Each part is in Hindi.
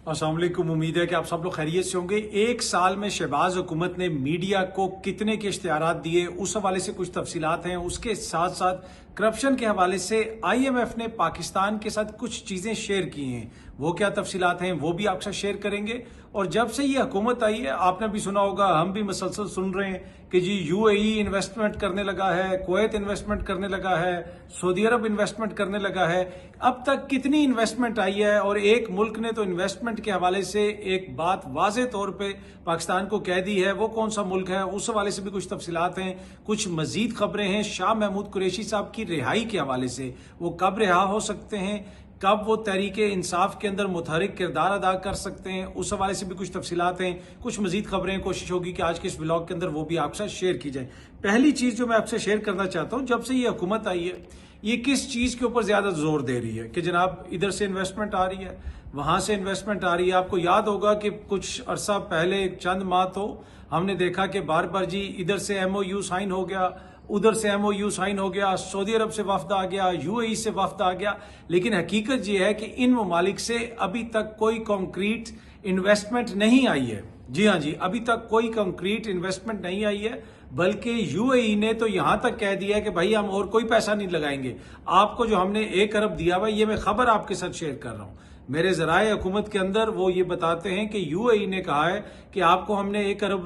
अस्सलाम वालेकुम। उम्मीद है कि आप सब लोग खैरियत से होंगे। एक साल में शहबाज हुकूमत ने मीडिया को कितने के इश्तिहारात दिए, उस हवाले से कुछ तफसीलात हैं। उसके साथ साथ करप्शन के हवाले से IMF ने पाकिस्तान के साथ कुछ चीज़ें शेयर की हैं। वो क्या तफसीलात हैं वो भी आपके साथ शेयर करेंगे। और जब से ये हुकूमत आई है, आपने भी सुना होगा, हम भी मसलसल सुन रहे हैं कि जी UAE इन्वेस्टमेंट करने लगा है, कुवैत इन्वेस्टमेंट करने लगा है, सऊदी अरब इन्वेस्टमेंट करने लगा है। अब तक कितनी इन्वेस्टमेंट आई है? और एक मुल्क ने तो इन्वेस्टमेंट के हवाले से एक बात वाज़े तौर पे पाकिस्तान को कह दी है। वो कौन सा मुल्क है, उस हवाले से भी कुछ तफसीलात हैं। कुछ मजीद खबरें हैं शाह महमूद कुरैशी साहब की रिहाई के हवाले से। वो कब रिहा हो सकते हैं, कब वो तहरीके इंसाफ के अंदर मुतहरिक किरदार अदा कर सकते हैं, उस हवाले से भी कुछ तफसीलात हैं। कुछ मजीद खबरें, कोशिश होगी कि आज के इस व्लॉग के अंदर वो भी आपके साथ शेयर की जाए। पहली चीज़ जो मैं आपसे शेयर करना चाहता हूँ, जब से ये हुकूमत आई है, ये किस चीज़ के ऊपर ज़्यादा जोर दे रही है कि जनाब इधर से इन्वेस्टमेंट आ रही है, वहाँ से इन्वेस्टमेंट आ रही है। आपको याद होगा कि कुछ अरसा पहले, चंद माह तो हमने देखा कि बार बार जी इधर से MOU साइन हो गया, उधर से MOU साइन हो गया, सऊदी अरब से वफ्द आ गया, UAE से वफ्द आ गया। लेकिन हकीकत ये है कि इन ममालिक से अभी तक कोई कॉन्क्रीट इन्वेस्टमेंट नहीं आई है। जी हाँ जी, अभी तक कोई कॉन्क्रीट इन्वेस्टमेंट नहीं आई है। बल्कि UAE ने तो यहां तक कह दिया है कि भाई हम और कोई पैसा नहीं लगाएंगे, आपको जो हमने 1 अरब दिया हुआ, ये मैं खबर आपके साथ शेयर कर रहा हूं। मेरे जराए हुकूमत के अंदर वो ये बताते हैं कि UAE ने कहा है कि आपको हमने 1 अरब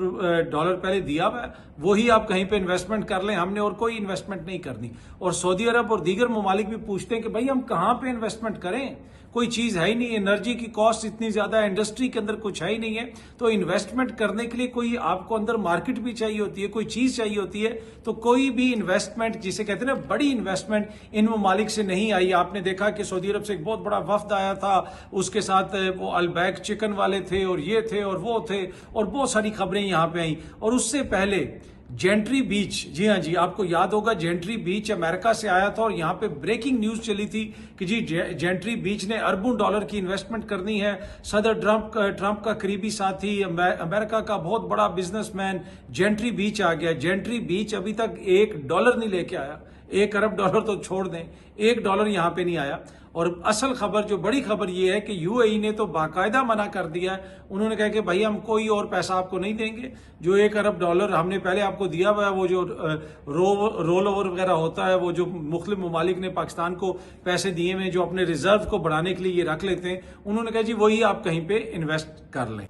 डॉलर पहले दिया हुआ है, वही आप कहीं पे इन्वेस्टमेंट कर लें, हमने और कोई इन्वेस्टमेंट नहीं करनी। और सऊदी अरब और दीगर ममालिक भी पूछते हैं कि भाई हम कहाँ पे इन्वेस्टमेंट करें, कोई चीज है ही नहीं, एनर्जी की कॉस्ट इतनी ज्यादा है, इंडस्ट्री के अंदर कुछ है ही नहीं है। तो इन्वेस्टमेंट करने के लिए कोई आपको अंदर मार्केट भी चाहिए होती है, कोई चीज चाहिए होती है। तो कोई भी इन्वेस्टमेंट, जिसे कहते हैं ना बड़ी इन्वेस्टमेंट, इन ममालिक से नहीं आई। आपने देखा कि सऊदी अरब से एक बहुत बड़ा वफ्द आया था, उसके साथ वो अलबैक चिकन वाले थे और ये थे और वो थे, और बहुत सारी खबरें यहां पे आई। और उससे पहले जेंट्री बीच, जी हाँ जी, आपको याद होगा जेंट्री बीच अमेरिका से आया था और यहां पे ब्रेकिंग न्यूज चली थी कि जी जेंट्री बीच ने अरबों डॉलर की इन्वेस्टमेंट करनी है। सदर ट्रंप का करीबी साथी, अमेरिका का बहुत बड़ा बिजनेसमैन जेंट्री बीच आ गया। जेंट्री बीच अभी तक $1 नहीं लेके आया। 1 अरब डॉलर तो छोड़ दें, $1 यहां पे नहीं आया। और असल खबर, जो बड़ी खबर ये है कि UAE ने तो बाकायदा मना कर दिया है। उन्होंने कहा कि भाई हम कोई और पैसा आपको नहीं देंगे, जो 1 अरब डॉलर हमने पहले आपको दिया हुआ है, वो जो रोल ओवर वगैरह होता है, वो जो मुख्तलिफ ममालिक ने पाकिस्तान को पैसे दिए हुए जो अपने रिजर्व को बढ़ाने के लिए ये रख लेते हैं, उन्होंने कहा जी वही आप कहीं पे इन्वेस्ट कर लें।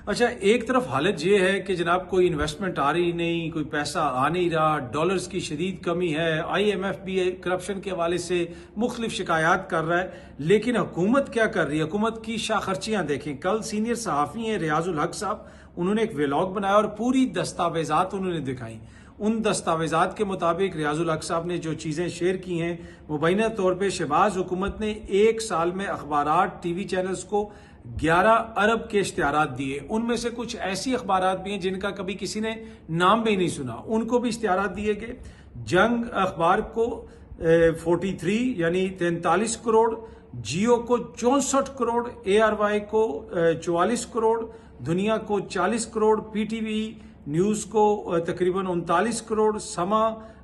अच्छा, एक तरफ हालत ये है कि जनाब कोई इन्वेस्टमेंट आ रही नहीं, कोई पैसा आ नहीं रहा, डॉलर्स की शदीद कमी है, IMF भी करप्शन के हवाले से मुख्तलिफ शिकायत कर रहा है। लेकिन हुकूमत क्या कर रही है? हुकूमत की शाखर्चियां देखें। कल सीनियर सहाफ़ी हैं रियाजुल हक साहब, उन्होंने एक व्लॉग बनाया और पूरी दस्तावेजात उन्होंने दिखाई। उन दस्तावेजात के मुताबिक रियाजुल हक साहब ने जो चीज़ें शेयर की हैं, मुबैना तौर पर शहबाज हुकूमत ने 1 साल में अखबारात, TV चैनल्स को 11 अरब के इश्तिहारात दिए। उनमें से कुछ ऐसी अखबारात भी हैं जिनका कभी किसी ने नाम भी नहीं सुना, उनको भी इश्तिहारात दिए गए। जंग अखबार को 43 यानी 43 करोड़, जियो को 64 करोड़, ARY को 44 करोड़, दुनिया को 40 करोड़, PTV न्यूज को तकरीबन 39 करोड़, समा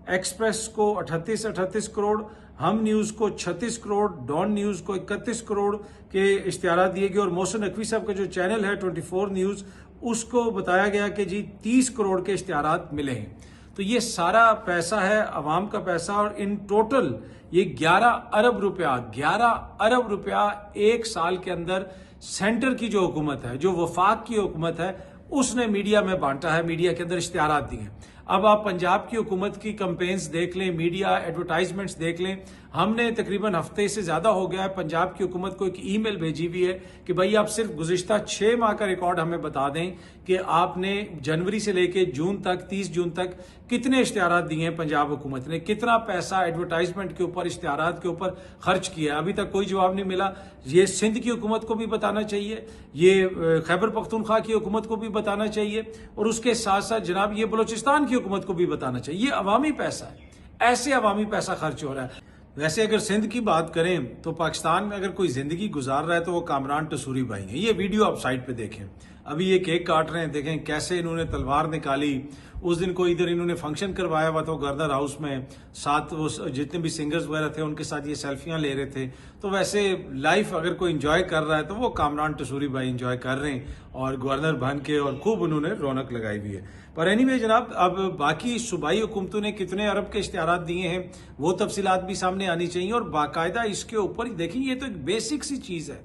एक्सप्रेस को 38 करोड़, हम न्यूज को 36 करोड़, डॉन न्यूज को 31 करोड़ के इश्तिहारात दिए गए। और मोहसिन नकवी साहब का जो चैनल है 24 न्यूज, उसको बताया गया कि जी 30 करोड़ के इश्तिहारात मिले हैं। तो ये सारा पैसा है अवाम का पैसा, और इन टोटल ये 11 अरब रुपया, 11 अरब रुपया 1 साल के अंदर सेंटर की जो हुकूमत है, जो वफाक की हुकूमत है, उसने मीडिया में बांटा है, मीडिया के अंदर इश्तिहारात दिए हैं। अब आप पंजाब की हुकूमत की कैंपेन्स देख लें, मीडिया एडवर्टाइजमेंट्स देख लें। हमने तकरीबन हफ्ते से ज़्यादा हो गया है पंजाब की हुकूमत को एक ईमेल भेजी हुई है कि भाई आप सिर्फ गुज़िश्ता 6 माह का रिकॉर्ड हमें बता दें कि आपने जनवरी से लेके जून तक, 30 जून तक कितने इश्तिहारात दिए हैं पंजाब हुकूमत ने, कितना पैसा एडवर्टाइजमेंट के ऊपर, इश्तिहारात के ऊपर खर्च किया। अभी तक कोई जवाब नहीं मिला। ये सिंध की हुकूमत को भी बताना चाहिए, ये खैबर पख्तूनख्वा की हुकूमत को भी बताना चाहिए, और उसके साथ साथ जनाब ये बलोचिस्तान की हुकूमत को भी बताना चाहिए। ये अवामी पैसा है, ऐसे अवामी पैसा खर्च हो रहा है। वैसे अगर सिंध की बात करें तो पाकिस्तान में अगर कोई जिंदगी गुजार रहा है तो वो कामरान टसूरी भाई हैं। ये वीडियो आप साइड पे देखें। अभी ये केक काट रहे हैं, देखें कैसे इन्होंने तलवार निकाली। उस दिन कोई इधर इन्होंने फंक्शन करवाया हुआ था गवर्नर हाउस में, साथ वो जितने भी सिंगर्स वगैरह थे उनके साथ ये सेल्फियां ले रहे थे। तो वैसे लाइफ अगर कोई एंजॉय कर रहा है तो वो कामरान टसूरी भाई एंजॉय कर रहे हैं और गवर्नर बन के, और खूब उन्होंने रौनक लगाई हुई है। पर एनीवे जनाब, अब बाकी सूबाई हुकूमतों ने कितने अरब के इश्तिहारात दिए हैं वो तफसीलात भी सामने आनी चाहिए, और बाकायदा इसके ऊपर देखिए, ये तो एक बेसिक सी चीज़ है,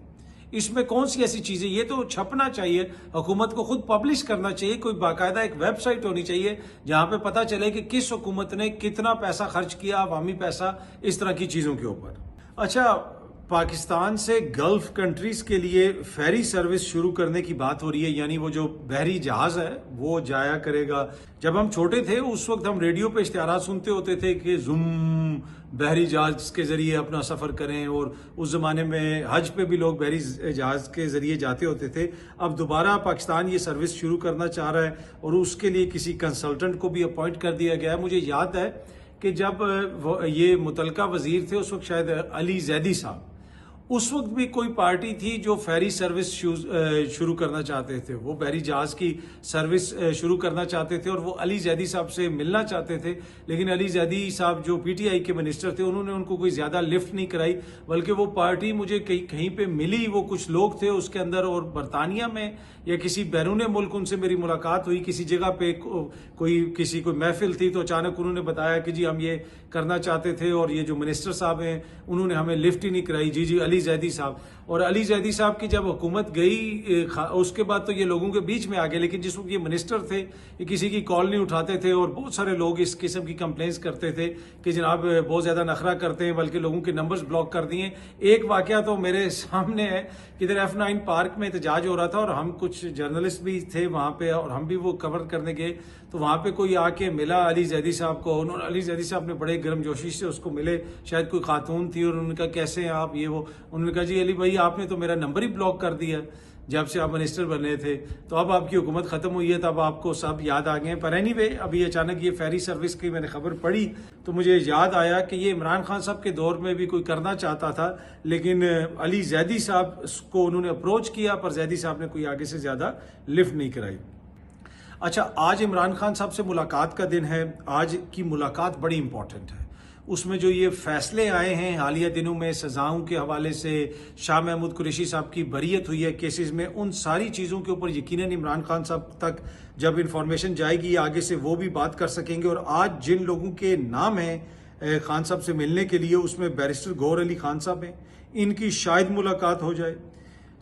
इसमें कौन सी ऐसी चीजें, ये तो छपना चाहिए, हुकूमत को खुद पब्लिश करना चाहिए, कोई बाकायदा एक वेबसाइट होनी चाहिए जहां पे पता चले कि किस हुकूमत ने कितना पैसा खर्च किया, अवामी पैसा, इस तरह की चीजों के ऊपर। अच्छा, पाकिस्तान से गल्फ कंट्रीज के लिए फेरी सर्विस शुरू करने की बात हो रही है, यानी वो जो बहरी जहाज है वो जाया करेगा। जब हम छोटे थे उस वक्त हम रेडियो पे इश्तिहारात सुनते होते थे कि जुम बहरी जहाज के जरिए अपना सफर करें, और उस जमाने में हज पे भी लोग बहरी जहाज के जरिए जाते होते थे। अब दोबारा पाकिस्तान ये सर्विस शुरू करना चाह रहा है और उसके लिए किसी कंसल्टेंट को भी अपॉइंट कर दिया गया है। मुझे याद है कि जब ये मुतलका वजीर थे उस वक्त शायद अली जैदी साहब, उस वक्त भी कोई पार्टी थी जो फेरी सर्विस शुरू करना चाहते थे, वो बहरी जहाज की सर्विस शुरू करना चाहते थे और वो अली जैदी साहब से मिलना चाहते थे। लेकिन अली जैदी साहब जो पीटीआई के मिनिस्टर थे उन्होंने उनको कोई ज्यादा लिफ्ट नहीं कराई, बल्कि वो पार्टी मुझे कहीं पे मिली, वो कुछ लोग थे उसके अंदर, और बरतानिया में या किसी बैरून मुल्क उनसे मेरी मुलाकात हुई, किसी जगह पे कोई महफिल थी, तो अचानक उन्होंने बताया कि जी हम ये करना चाहते थे और ये जो मिनिस्टर साहब हैं उन्होंने हमें लिफ्ट ही नहीं कराई। जी जी अली जैदी साहब। और अली जैदी साहब की जब हुकूमत गई उसके बाद तो ये लोगों के बीच में आ गए, लेकिन जिस वक्त ये मिनिस्टर थे ये किसी की कॉल नहीं उठाते थे, और बहुत सारे लोग इस किस्म की कंप्लेंट्स करते थे कि जनाब बहुत ज्यादा नखरा करते हैं, बल्कि लोगों के नंबर्स ब्लॉक कर दिए। एक वाकया तो मेरे सामने है कि इधर F9 पार्क में एहतजाज हो रहा था और हम कुछ जर्नलिस्ट भी थे वहां पे और हम भी वो कवर करने गए, तो वहां पे कोई आके मिला अली जैदी साहब को। उन्होंने अली जैदी साहब ने बड़े गर्मजोशी से उसको मिले, शायद कोई खातून थी, और उन्होंने कहा कैसे हैं आप, ये वो। उन्होंने कहा जी अली भाई आपने तो मेरा नंबर ही ब्लॉक कर दिया जब से आप मिनिस्टर बने थे, तो अब आपकी हुकूमत खत्म हुई है, तब आपको सब याद आ गए। पर एनीवे, अभी अचानक ये फेरी सर्विस की मैंने खबर पढ़ी तो मुझे याद आया कि ये इमरान खान साहब के दौर में भी कोई करना चाहता था, लेकिन अली जैदी साहब को उन्होंने अप्रोच किया, पर जैदी साहब ने कोई आगे से ज्यादा लिफ्ट नहीं कराई। अच्छा, आज इमरान खान साहब से मुलाकात का दिन है। आज की मुलाकात बड़ी इंपॉर्टेंट है। उसमें जो ये फैसले आए हैं हालिया दिनों में सजाओं के हवाले से, शाह महमूद कुरैशी साहब की बरीयत हुई है केसेस में, उन सारी चीज़ों के ऊपर यकीनन इमरान खान साहब तक जब इंफॉर्मेशन जाएगी आगे से वो भी बात कर सकेंगे। और आज जिन लोगों के नाम हैं खान साहब से मिलने के लिए, उसमें बैरिस्टर गौहर अली खान साहब हैं, इनकी शायद मुलाकात हो जाए।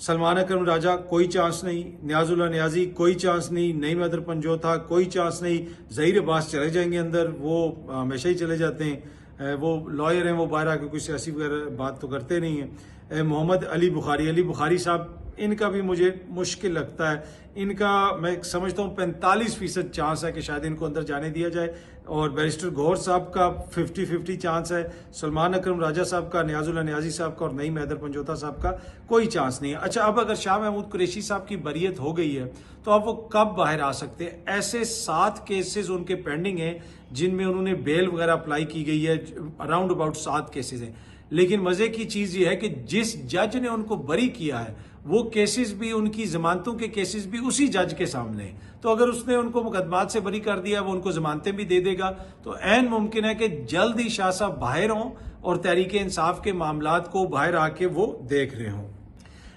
सलमान अकरम राजा कोई चांस नहीं, नियाजुल्लाह नियाजी कोई चांस नहीं, नईम अदर पंजोथा कोई चांस नहीं, ज़हीर अब्बास चले जाएंगे अंदर, वो हमेशा ही चले जाते हैं, वो लॉयर हैं, वो बाहर आके कोई सियासी वगैरह बात तो करते नहीं हैं। मोहम्मद अली बुखारी साहब, इनका भी मुझे मुश्किल लगता है, इनका मैं समझता हूँ 45% चांस है कि शायद इनको अंदर जाने दिया जाए, और बैरिस्टर गौहर साहब का 50-50 चांस है, सलमान अकरम राजा साहब का, नियाजुल्लाह नियाजी साहब का और नईम हैदर पंजोता साहब का कोई चांस नहीं है। अच्छा, अब अगर शाह महमूद कुरैशी साहब की बरीयत हो गई है तो अब वो कब बाहर आ सकते हैं? ऐसे 7 केसेस उनके पेंडिंग हैं जिनमें उन्होंने बेल वगैरह अप्लाई की गई है, अराउंड अबाउट 7 केसेस हैं। लेकिन मजे की चीज ये है कि जिस जज ने उनको बरी किया है वो केसेस भी, उनकी जमानतों के केसेस भी उसी जज के सामने हैं। तो अगर उसने उनको मुकदमात से बरी कर दिया, वो उनको जमानतें भी दे देगा, तो ऐन मुमकिन है कि जल्द ही शाह साहब बाहर हों और तहरीक इंसाफ के मामलात को बाहर आके वो देख रहे हों।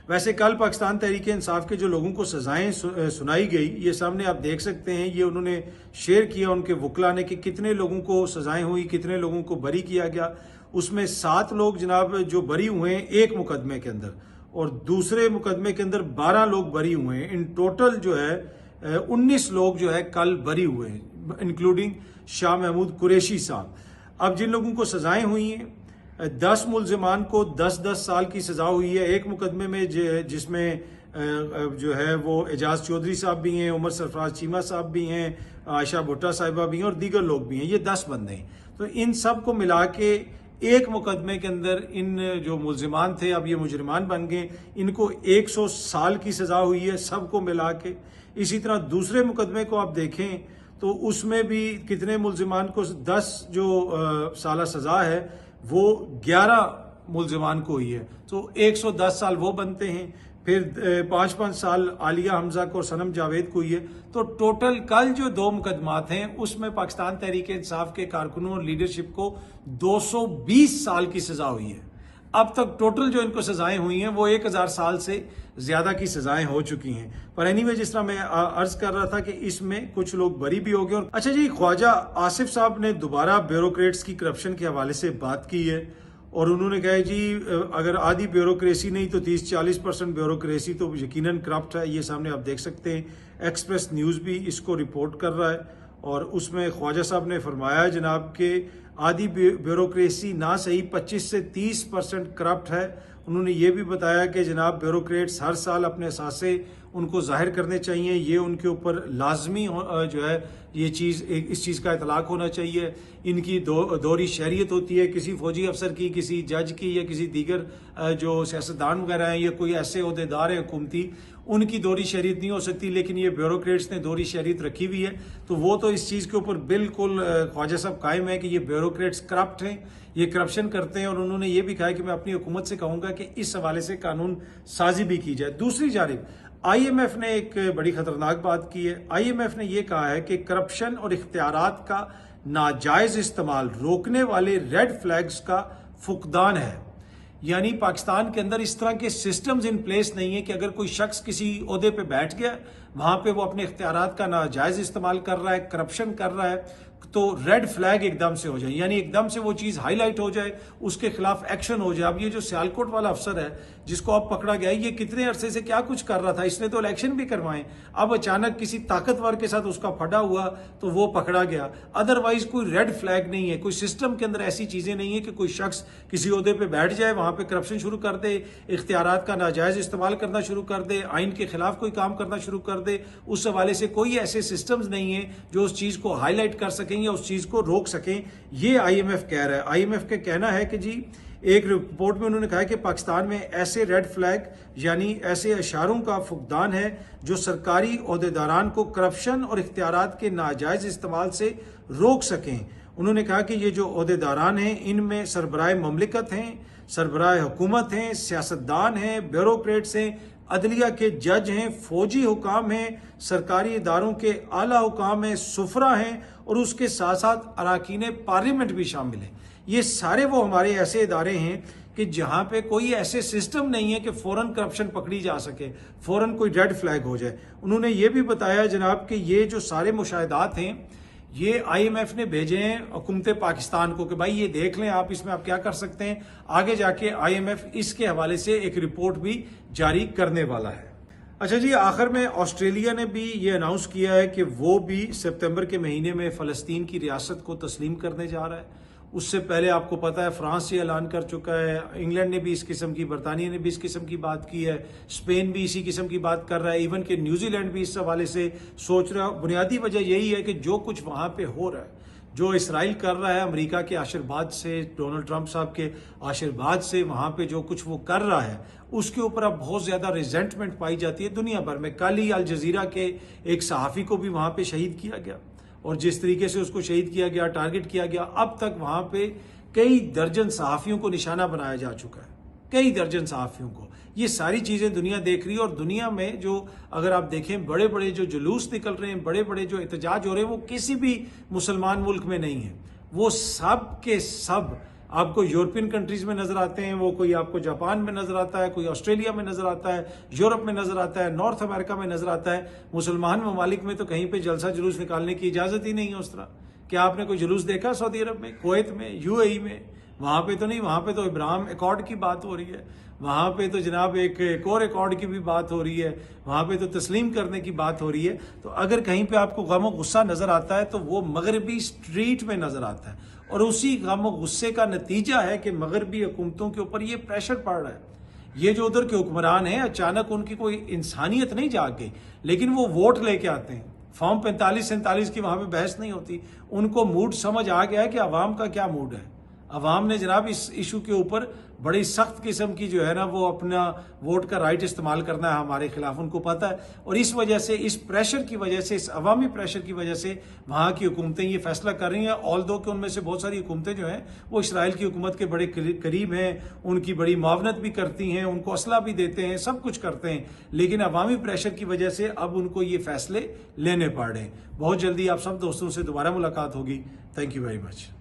वैसे कल पाकिस्तान तहरीक इंसाफ के जो लोगों को सजाएं सुनाई गई, ये सामने आप देख सकते हैं, ये उन्होंने शेयर किया उनके वकला ने कि कितने लोगों को सजाएं हुई, कितने लोगों को बरी किया गया। उसमें 7 लोग जनाब जो बरी हुए हैं एक मुकदमे के अंदर, और दूसरे मुकदमे के अंदर 12 लोग बरी हुए हैं। इन टोटल जो है 19 लोग जो है कल बरी हुए हैं, इंक्लूडिंग शाह महमूद कुरैशी साहब। अब जिन लोगों को सजाएं हुई हैं, 10 मुलजिमान को 10-10 साल की सजा हुई है एक मुकदमे में, जिसमें जो है वो एजाज चौधरी साहब भी हैं, उमर सरफराज चीमा साहब भी हैं, आयशा भुट्टा साहिबा भी हैं और दीगर लोग भी हैं। ये 10 बंदे हैं। तो इन सब को मिला के एक मुकदमे के अंदर इन जो मुलजिमान थे अब ये मुजरिमान बन गए, इनको 100 साल की सजा हुई है सबको मिला के। इसी तरह दूसरे मुकदमे को आप देखें तो उसमें भी कितने मुलजिमान को 10 जो साल सजा है वो 11 मुलजिमान को हुई है, तो 110 साल वो बनते हैं। फिर 5-5 साल आलिया हमजा को और सनम जावेद को हुई है। तो टोटल कल जो 2 मुकदमात हैं उसमें पाकिस्तान तहरीक इंसाफ के कारकुनों और लीडरशिप को 220 साल की सजा हुई है। अब तक टोटल जो इनको सजाएं हुई हैं वो 1000 साल से ज्यादा की सजाएं हो चुकी हैं। पर एनीवे, जिस तरह मैं अर्ज कर रहा था कि इसमें कुछ लोग बरी भी हो गए। और अच्छा जी, ख्वाजा आसिफ साहब ने दोबारा ब्यूरोक्रेट्स की करप्शन के हवाले से बात की है और उन्होंने कहा जी अगर आधी ब्यूरोक्रेसी नहीं तो 30-40% ब्यूरोक्रेसी तो यकीनन करप्ट है। ये सामने आप देख सकते हैं, एक्सप्रेस न्यूज़ भी इसको रिपोर्ट कर रहा है और उसमें ख्वाजा साहब ने फरमाया जनाब के आधी ब्यूरोक्रेसी ना सही 25 से 30% करप्ट है। उन्होंने ये भी बताया कि जनाब ब्यूरोक्रेट्स हर साल अपने असासे उनको जाहिर करने चाहिए, ये उनके ऊपर लाजमी जो है ये चीज़ इस चीज़ का इतलाक होना चाहिए। इनकी दोहरी शहरियत होती है किसी फौजी अफसर की, किसी जज की या किसी दीगर जो सियासतदान वगैरह हैं या कोई ऐसे अहदेदार हैं हुकूमती, उनकी दोहरी शहरियत नहीं हो सकती। लेकिन ये ब्यूरोक्रेट्स ने दोहरी शहरियत रखी हुई है। तो वो तो इस चीज़ के ऊपर बिल्कुल ख्वाजा साहब कायम है कि ये ब्यूरोक्रेट्स करप्ट हैं, ये करप्शन करते हैं। और उन्होंने ये भी कहा कि मैं अपनी हुकूमत से कहूँगा कि इस हवाले से कानून साजी भी की जाए। दूसरी जानिब IMF ने एक बड़ी खतरनाक बात की है। IMF ने यह कहा है कि करप्शन और इख्तियारात का नाजायज इस्तेमाल रोकने वाले रेड फ्लैग्स का फुकदान है। यानी पाकिस्तान के अंदर इस तरह के सिस्टम्स इन प्लेस नहीं है कि अगर कोई शख्स किसी ओहदे पे बैठ गया, वहां पे वो अपने इख्तियारात का नाजायज इस्तेमाल कर रहा है, करप्शन कर रहा है, तो रेड फ्लैग एकदम से हो जाए, यानी एकदम से वो चीज हाईलाइट हो जाए, उसके खिलाफ एक्शन हो जाए। अब ये जो सियालकोट वाला अफसर है जिसको अब पकड़ा गया, ये कितने अरसे से क्या कुछ कर रहा था, इसने तो इलेक्शन भी करवाए, अब अचानक किसी ताकतवर के साथ उसका फटा हुआ तो वो पकड़ा गया। अदरवाइज कोई रेड फ्लैग नहीं है, कोई सिस्टम के अंदर ऐसी चीजें नहीं है कि कोई शख्स किसी ओहदे पे बैठ जाए, वहां पे करप्शन शुरू कर दे, इख्तियारात का नाजायज इस्तेमाल करना शुरू कर दे, आइन के खिलाफ कोई काम करना शुरू कर दे। उस हवाले से कोई ऐसे सिस्टम्स नहीं है जो उस चीज को हाईलाइट कर सकें या उस चीज को रोक सकें। ये IMF कह रहा है। IMF का कहना है कि जी एक रिपोर्ट में उन्होंने कहा है कि पाकिस्तान में ऐसे रेड फ्लैग यानी ऐसे इशारों का फुकदान है जो सरकारी ओहदेदारान को करप्शन और इख्तियारात के नाजायज इस्तेमाल से रोक सकें। उन्होंने कहा कि ये जो ओहदेदारान हैं इनमें सरबराह ममलिकत हैं, सरबराह हुकूमत हैं, सियासतदान हैं, ब्यूरोक्रेट्स हैं, अदलिया के जज हैं, फौजी हुकाम हैं, सरकारी इदारों के आला हुकाम हैं, सुफरा हैं और उसके साथ साथ अराकीन पार्लियामेंट भी शामिल हैं। ये सारे वो हमारे ऐसे इदारे हैं कि जहां पे कोई ऐसे सिस्टम नहीं है कि फौरन करप्शन पकड़ी जा सके, फौरन कोई रेड फ्लैग हो जाए। उन्होंने ये भी बताया जनाब कि ये जो सारे मुशाहिदात हैं ये IMF ने भेजे हैं हुकूमत पाकिस्तान को कि भाई ये देख लें आप, इसमें आप क्या कर सकते हैं। आगे जाके IMF इसके हवाले से एक रिपोर्ट भी जारी करने वाला है। अच्छा जी, आखिर में ऑस्ट्रेलिया ने भी ये अनाउंस किया है कि वो भी सितंबर के महीने में फ़लस्तीन की रियासत को तस्लीम करने जा रहा है। उससे पहले आपको पता है फ्रांस ये ऐलान कर चुका है, इंग्लैंड ने भी इस किस्म की, बरतानिया ने भी इस किस्म की बात की है, स्पेन भी इसी किस्म की बात कर रहा है, इवन कि न्यूजीलैंड भी इस हवाले से सोच रहा है। बुनियादी वजह यही है कि जो कुछ वहां पे हो रहा है, जो इसराइल कर रहा है अमेरिका के आशीर्वाद से, डोनाल्ड ट्रंप साहब के आशीर्वाद से, वहां पे जो कुछ वो कर रहा है उसके ऊपर अब बहुत ज्यादा रिजेंटमेंट पाई जाती है दुनिया भर में। कल ही अल जजीरा के एक सहाफ़ी को भी वहां पे शहीद किया गया और जिस तरीके से उसको शहीद किया गया, टारगेट किया गया, अब तक वहां पे कई दर्जन सहाफ़ियों को निशाना बनाया जा चुका है, कई दर्जन सहाफ़ियों को। ये सारी चीजें दुनिया देख रही है और दुनिया में जो अगर आप देखें बड़े बड़े जो जुलूस निकल रहे हैं, बड़े बड़े जो एहतजाज हो रहे हैं, वो किसी भी मुसलमान मुल्क में नहीं है। वो सब के सब आपको यूरोपियन कंट्रीज में नजर आते हैं, वो कोई आपको जापान में नजर आता है, कोई ऑस्ट्रेलिया में नजर आता है, यूरोप में नजर आता है, नॉर्थ अमेरिका में नजर आता है। मुसलमान ममालिक में तो कहीं पे जलसा जुलूस निकालने की इजाजत ही नहीं है उस तरह। क्या आपने कोई जुलूस देखा सऊदी अरब में, कुवैत में, UAE में? वहां पे तो नहीं, वहां पे तो इब्राहिम अकॉर्ड की बात हो रही है, वहां पे तो जनाब एक और अकॉर्ड की भी बात हो रही है, वहां पे तो तस्लीम करने की बात हो रही है। तो अगर कहीं पे आपको गम और गुस्सा नजर आता है तो वो मगरबी स्ट्रीट में नजर आता है और उसी गम और गुस्से का नतीजा है कि मगरबी हुकूमतों के ऊपर ये प्रेशर पड़ रहा है। ये जो उधर के हुक्मरान हैं अचानक उनकी कोई इंसानियत नहीं जाग गई, लेकिन वो वोट लेके आते हैं। फॉर्म 45-47 की वहां पे बहस नहीं होती, उनको मूड समझ आ गया है कि अवाम का क्या मूड है। अवाम ने जनाब इस इशू के ऊपर बड़ी सख्त किस्म की जो है ना वो अपना वोट का राइट इस्तेमाल करना है हमारे खिलाफ, उनको पता है। और इस वजह से, इस प्रेशर की वजह से, इस अवामी प्रेशर की वजह से वहाँ की हुकूमतें ये फैसला कर रही हैं। ऑल दो कि उनमें से बहुत सारी हुकूमतें जो हैं वो इसराइल की हुकूमत के बड़े करीब हैं, उनकी बड़ी मावनत भी करती हैं, उनको असला भी देते हैं, सब कुछ करते हैं, लेकिन अवामी प्रेशर की वजह से अब उनको ये फैसले लेने पड़ रहे हैं। बहुत जल्दी आप सब दोस्तों से दोबारा मुलाकात होगी। Thank you very much.